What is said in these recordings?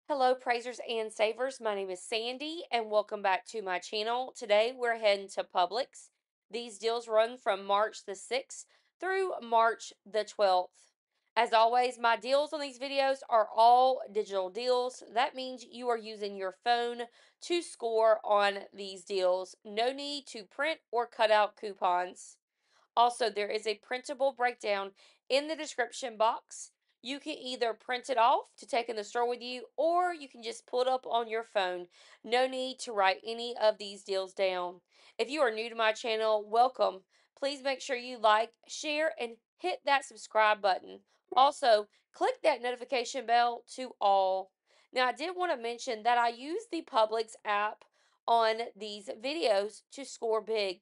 Hello, praisers and savers. My name is Sandy, and welcome back to my channel. Today, we're heading to Publix. These deals run from March the 6th through March the 12th. As always, my deals on these videos are all digital deals. That means you are using your phone to score on these deals. No need to print or cut out coupons. Also, there is a printable breakdown in the description box. You can either print it off to take in the store with you, or you can just pull it up on your phone. No need to write any of these deals down. If you are new to my channel, welcome. Please make sure you like, share, and hit that subscribe button. Also, click that notification bell to all. Now, I did want to mention that I use the Publix app on these videos to score big.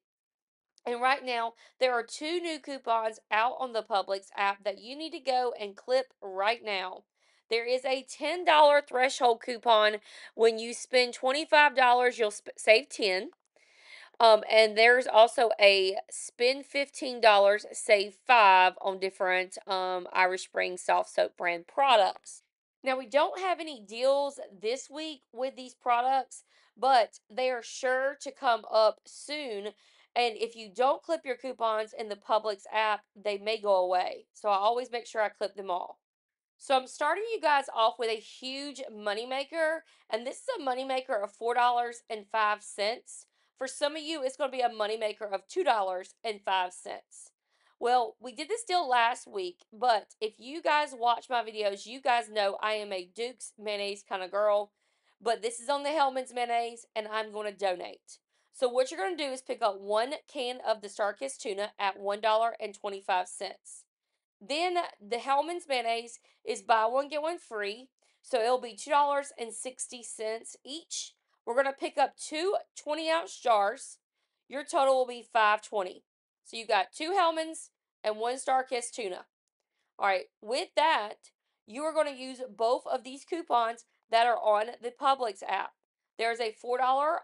And right now, there are two new coupons out on the Publix app that you need to go and clip right now. There is a $10 threshold coupon. When you spend $25, you'll save 10. And there's also a spend $15, save 5 on different Irish Spring soft soap brand products. Now, we don't have any deals this week with these products, but they are sure to come up soon. And if you don't clip your coupons in the Publix app, they may go away. So I always make sure I clip them all. So I'm starting you guys off with a huge moneymaker, and this is a moneymaker of $4.05. For some of you, it's going to be a moneymaker of $2.05. Well, we did this deal last week, but if you guys watch my videos, you guys know I am a Duke's mayonnaise kind of girl, but this is on the Hellman's mayonnaise, and I'm going to donate. So what you're going to do is pick up one can of the Starkist tuna at $1.25. Then the Hellman's mayonnaise is buy one get one free, so it'll be $2.60 each. We're gonna pick up two 20-ounce jars. Your total will be $5.20. So you got two Hellman's and one Starkist tuna. All right, with that, you are going to use both of these coupons that are on the Publix app. There's a $4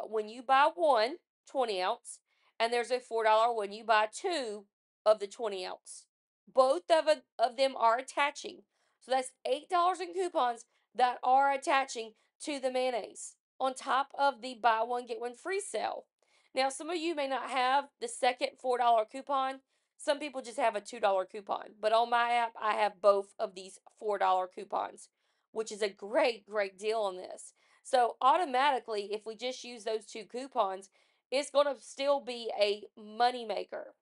when you buy one 20-ounce, and there's a $4 when you buy two of the 20-ounce. Both of them are attaching. So that's $8 in coupons that are attaching to the mayonnaise on top of the buy one get one free sale. Now, some of you may not have the second $4 coupon. Some people just have a $2 coupon, but on my app, I have both of these $4 coupons, which is a great, great deal on this. So automatically, if we just use those two coupons, it's going to still be a money maker.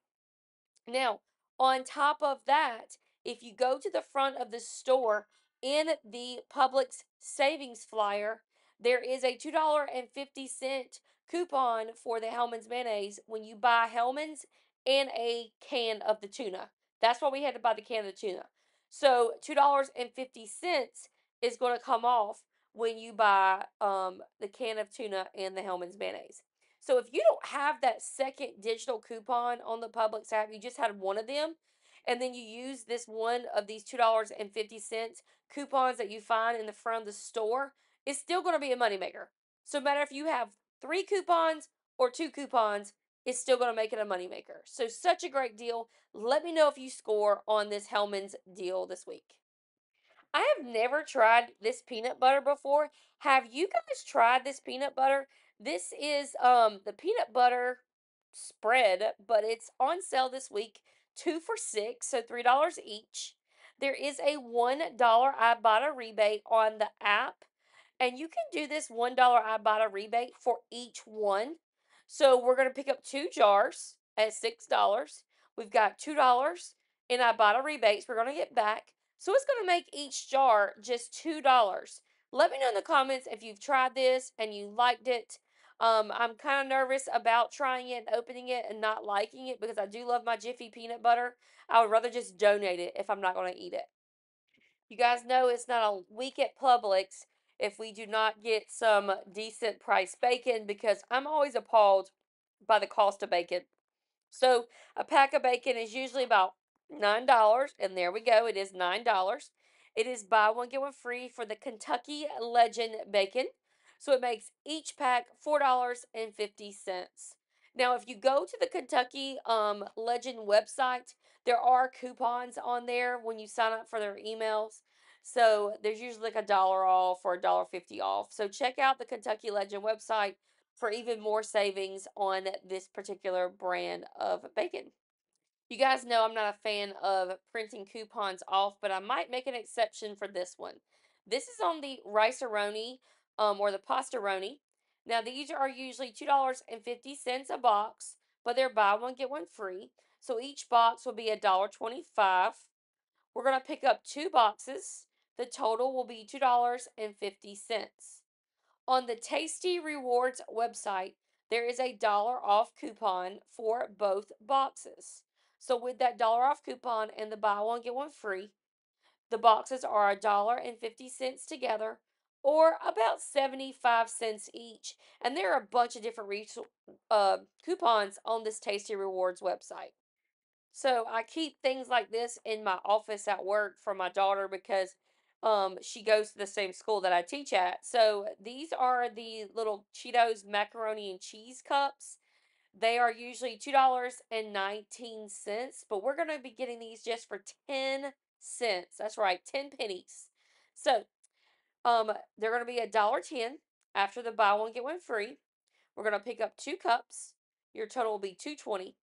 Now, on top of that, if you go to the front of the store in the Publix savings flyer, there is a $2.50 coupon for the Hellman's mayonnaise when you buy Hellman's and a can of the tuna. That's why we had to buy the can of the tuna. So $2.50 is going to come off when you buy the can of tuna and the Hellman's mayonnaise. So if you don't have that second digital coupon on the Publix app, you just had one of them, and then you use this one of these $2.50 coupons that you find in the front of the store, it's still going to be a moneymaker. So no matter if you have three coupons or two coupons, it's still going to make it a moneymaker. So such a great deal. Let me know if you score on this Hellman's deal this week. I have never tried this peanut butter before. Have you guys tried this peanut butter? This is the peanut butter spread, but it's on sale this week. Two for $6, so $3 each. There is a $1 IBOTTA rebate on the app, and you can do this $1 IBOTTA rebate for each one. So we're going to pick up two jars at $6. We've got $2 in IBOTTA rebates we're going to get back. So it's going to make each jar just $2. Let me know in the comments if you've tried this and you liked it. I'm kind of nervous about trying it and opening it and not liking it because I do love my Jiffy peanut butter. I would rather just donate it if I'm not going to eat it. You guys know it's not a week at Publix if we do not get some decent price bacon because I'm always appalled by the cost of bacon. So a pack of bacon is usually about $9, and there we go, it is $9. It is buy one get one free for the Kentucky Legend bacon. So it makes each pack $4.50. Now, if you go to the Kentucky Legend website, there are coupons on there when you sign up for their emails. So there's usually like $1 off or $1.50 off. So check out the Kentucky Legend website for even more savings on this particular brand of bacon. You guys know I'm not a fan of printing coupons off, but I might make an exception for this one. This is on the Rice-A-Roni or the Pastaroni. Now, these are usually $2.50 a box, but they're buy one, get one free. So each box will be $1.25. We're going to pick up two boxes. The total will be $2.50. On the Tasty Rewards website, there is a dollar off coupon for both boxes. So with that dollar off coupon and the buy one get one free, the boxes are $1.50 together or about 75 cents each. And there are a bunch of different coupons on this Tasty Rewards website. So I keep things like this in my office at work for my daughter because she goes to the same school that I teach at. So these are the little Cheetos macaroni and cheese cups. They are usually $2.19, but we're going to be getting these just for 10 cents. That's right, 10 pennies. So they're going to be $1.10 after the buy one get one free. We're going to pick up two cups. Your total will be $2.20.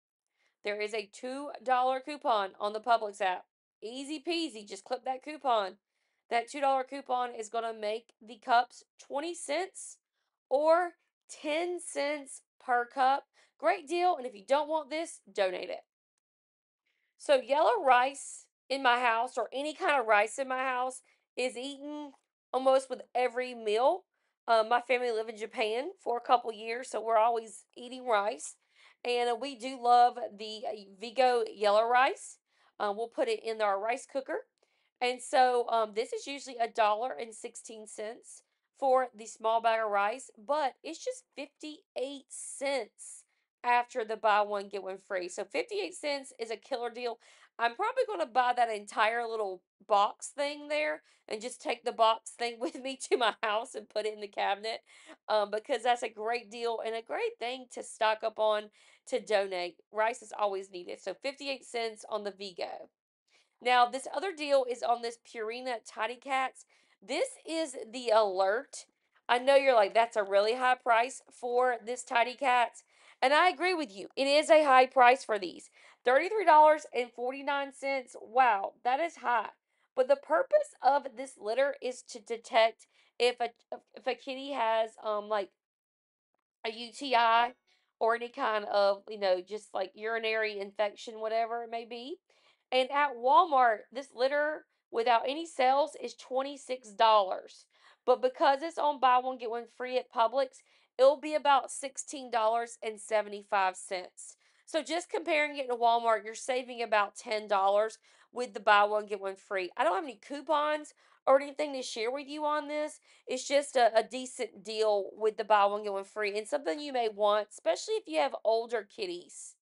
There is a $2 coupon on the Publix app. Easy peasy, just clip that coupon. That $2 coupon is going to make the cups 20 cents or 10 cents per cup. Great deal, and if you don't want this, donate it. So, yellow rice in my house, or any kind of rice in my house, is eaten almost with every meal. My family lived in Japan for a couple years, so we're always eating rice. And we do love the Vigo yellow rice. We'll put it in our rice cooker. And so this is usually $1.16 for the small bag of rice, but it's just 58 cents after the buy one get one free. So 58 cents is a killer deal. I'm probably going to buy that entire little box thing there and just take the box thing with me to my house and put it in the cabinet because that's a great deal and a great thing to stock up on to donate. Rice is always needed. So 58 cents on the Vigo. Now, this other deal is on this Purina Tidy Cats. This is the alert. I know you're like, that's a really high price for this Tidy Cats. And I agree with you. It is a high price for these. $33.49. Wow, that is high. But the purpose of this litter is to detect if a kitty has like a UTI or any kind of, just like urinary infection, whatever it may be. And at Walmart, this litter without any sales is $26. But because it's on buy one, get one free at Publix, it'll be about $16.75. So just comparing it to Walmart, you're saving about $10 with the buy one, get one free. I don't have any coupons or anything to share with you on this. It's just a decent deal with the buy one get one free and something you may want, especially if you have older kitties.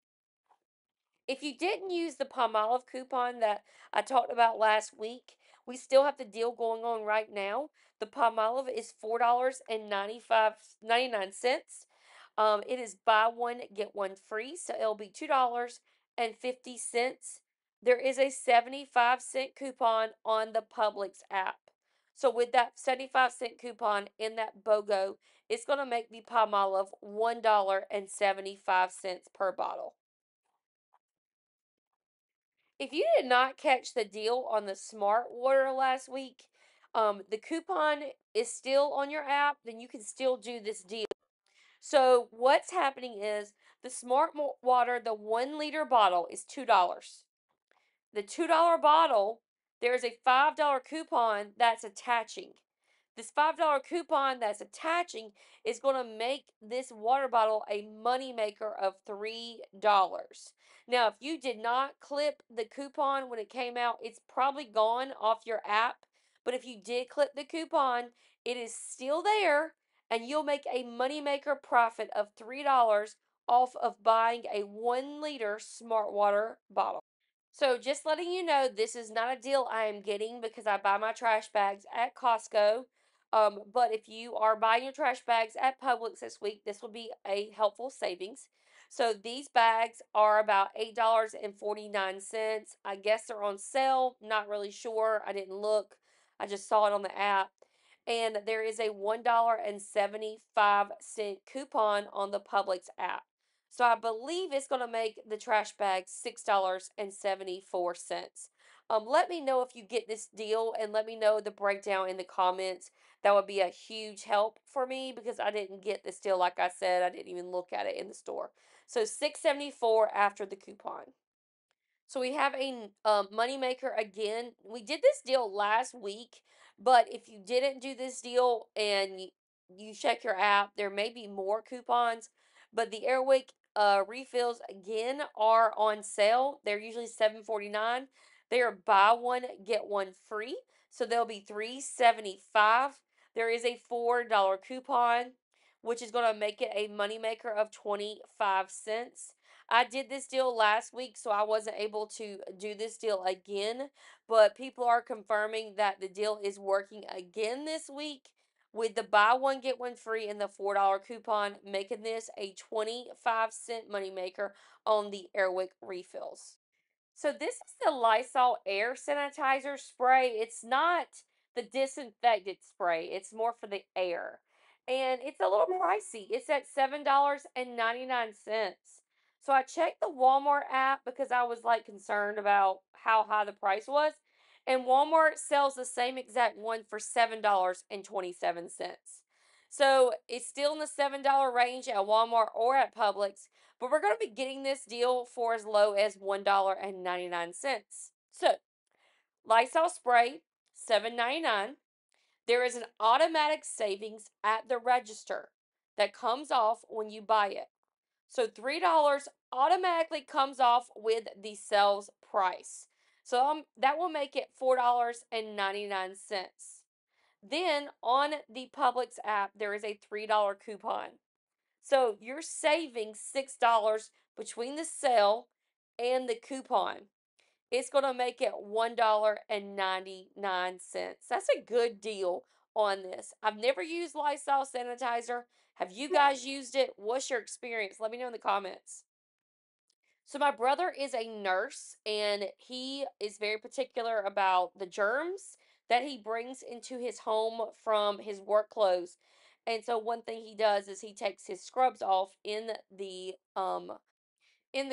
If you didn't use the Pom Olive coupon that I talked about last week, we still have the deal going on right now. The Pom Olive is $4.99. It is buy one get one free, so it'll be $2.50. There is a 75-cent coupon on the Publix app. So with that 75-cent coupon in that BOGO, it's going to make the Pom Olive $1.75 per bottle. If you did not catch the deal on the Smart Water last week, the coupon is still on your app, then you can still do this deal. So what's happening is the Smart Water, the 1 liter bottle is $2. The $2 bottle, there's a $5 coupon that's attaching. This $5 coupon that's attaching is going to make this water bottle a money maker of $3. Now, if you did not clip the coupon when it came out, it's probably gone off your app. But if you did clip the coupon, it is still there and you'll make a money maker profit of $3 off of buying a 1 liter smart water bottle. So just letting you know, this is not a deal I am getting because I buy my trash bags at Costco. But if you are buying your trash bags at Publix this week, this will be a helpful savings. So these bags are about $8.49. I guess they're on sale. Not really sure. I didn't look. I just saw it on the app. And there is a $1.75 coupon on the Publix app. So I believe it's going to make the trash bag $6.74. Let me know if you get this deal and let me know the breakdown in the comments. That would be a huge help for me because I didn't get this deal. Like I said, I didn't even look at it in the store. So 6.74 after the coupon. So we have a Moneymaker again. We did this deal last week, but if you didn't do this deal and you check your app, there may be more coupons. But the Airwick refills again are on sale. They're usually $7.49. They are buy one get one free, so they'll be $3.75. There is a $4 coupon, which is going to make it a moneymaker of 25 cents. I did this deal last week, so I wasn't able to do this deal again. But people are confirming that the deal is working again this week with the buy one, get one free and the $4 coupon, making this a 25-cent moneymaker on the Airwick refills. So this is the Lysol air sanitizer spray. It's not the disinfectant spray. It's more for the air. And it's a little pricey. It's at $7.99. So I checked the Walmart app because I was like concerned about how high the price was. And Walmart sells the same exact one for $7.27. So it's still in the $7 range at Walmart or at Publix, but we're going to be getting this deal for as low as $1.99. So, Lysol spray, $7.99. There is an automatic savings at the register that comes off when you buy it. So, $3 automatically comes off with the sales price. So, that will make it $4.99. Then on the Publix app, there is a $3 coupon. So you're saving $6 between the sale and the coupon. It's going to make it $1.99. That's a good deal on this. I've never used Lysol sanitizer. Have you guys used it? What's your experience? Let me know in the comments. So my brother is a nurse and he is very particular about the germs that he brings into his home from his work clothes. And so one thing he does is he takes his scrubs off in the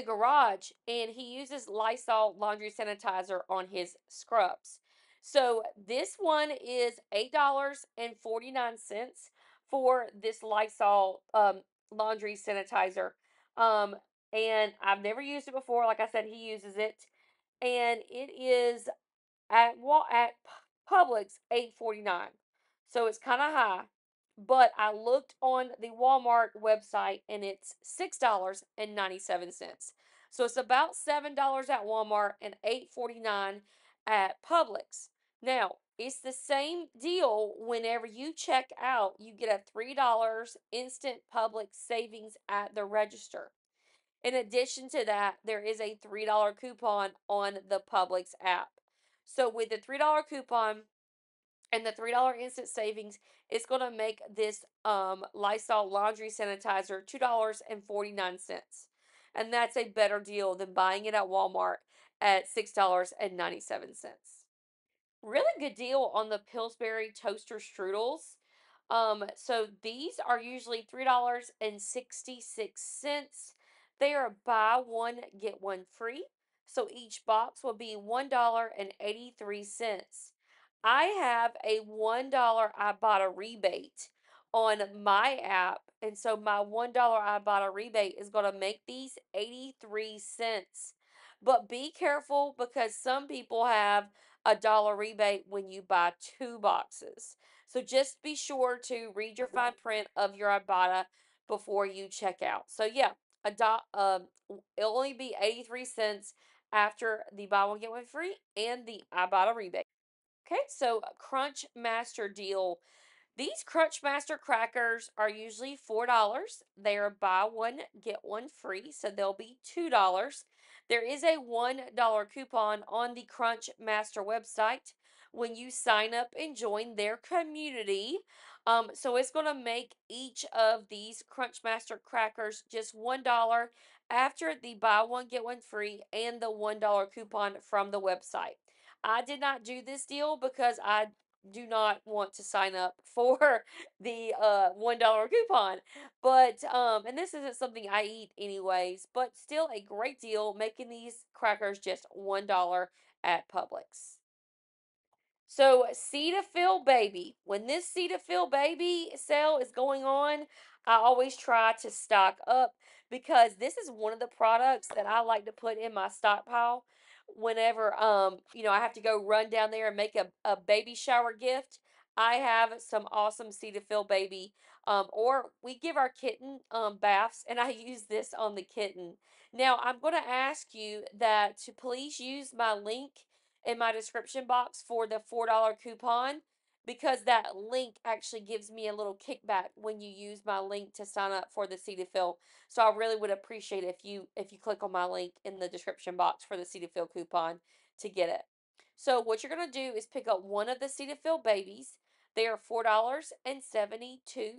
garage and he uses Lysol laundry sanitizer on his scrubs. So this one is $8.49 for this Lysol laundry sanitizer. Um and I've never used it before. Like I said, he uses it and it is at Publix 8.49. So it's kind of high. But I looked on the Walmart website and it's $6.97. So it's about $7 at Walmart and 8.49 at Publix. Now, it's the same deal whenever you check out, you get a $3 instant Publix savings at the register. In addition to that, there is a $3 coupon on the Publix app. So with the $3 coupon and the $3 instant savings, it's going to make this Lysol laundry sanitizer $2.49. And that's a better deal than buying it at Walmart at $6.97. Really good deal on the Pillsbury toaster strudels. So these are usually $3.66. They are buy one get one free. So each box will be $1.83. I have a $1 IBOTTA rebate on my app, and so my $1 IBOTTA rebate is going to make these 83 cents. But be careful because some people have a dollar rebate when you buy two boxes. So just be sure to read your fine print of your Ibotta before you check out. So yeah, it'll only be 83 cents after the buy one get one free and the Ibotta rebate. Okay, so Crunch Master deal. These Crunchmaster crackers are usually $4. They are buy one, get one free, so they'll be $2. There is a $1 coupon on the Crunchmaster website when you sign up and join their community. So it's going to make each of these Crunchmaster crackers just $1 after the buy one, get one free and the $1 coupon from the website. I did not do this deal because I do not want to sign up for the $1 coupon. But and this isn't something I eat anyways, but still a great deal making these crackers just $1 at Publix. So, Cetaphil Baby. When this Cetaphil Baby sale is going on, I always try to stock up because this is one of the products that I like to put in my stockpile whenever I have to go run down there and make a baby shower gift. I have some awesome Cetaphil Baby or we give our kitten baths and I use this on the kitten. Now, I'm going to ask you that to please use my link in my description box for the $4 coupon because that link actually gives me a little kickback when you use my link to sign up for the Cetaphil. So I really would appreciate if you click on my link in the description box for the Cetaphil coupon to get it. So what you're going to do is pick up one of the Cetaphil babies. They are $4.72.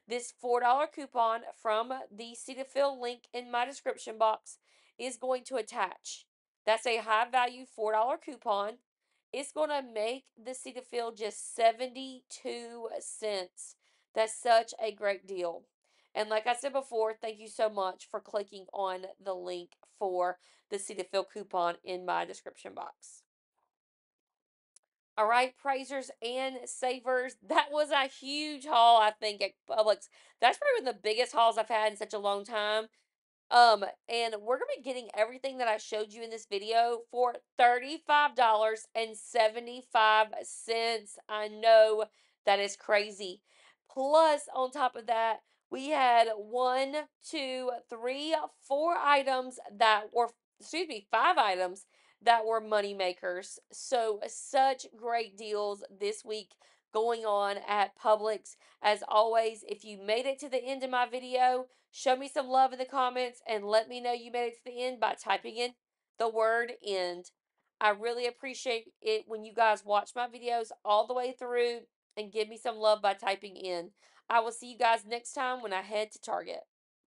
This $4 coupon from the Cetaphil link in my description box is going to attach. That's a high value $4 coupon. It's going to make the Cetaphil just 72 cents. That's such a great deal. And like I said before, thank you so much for clicking on the link for the Cetaphil coupon in my description box. All right, praisers and savers. That was a huge haul, I think, at Publix. That's probably one of the biggest hauls I've had in such a long time. And we're gonna be getting everything that I showed you in this video for $35.75. I know that is crazy. Plus, on top of that, we had one, two, three, four items that were, excuse me, five items that were money makers. So, such great deals this week going on at Publix. As always, if you made it to the end of my video, show me some love in the comments and let me know you made it to the end by typing in the word end. I really appreciate it when you guys watch my videos all the way through and give me some love by typing in. I will see you guys next time when I head to Target.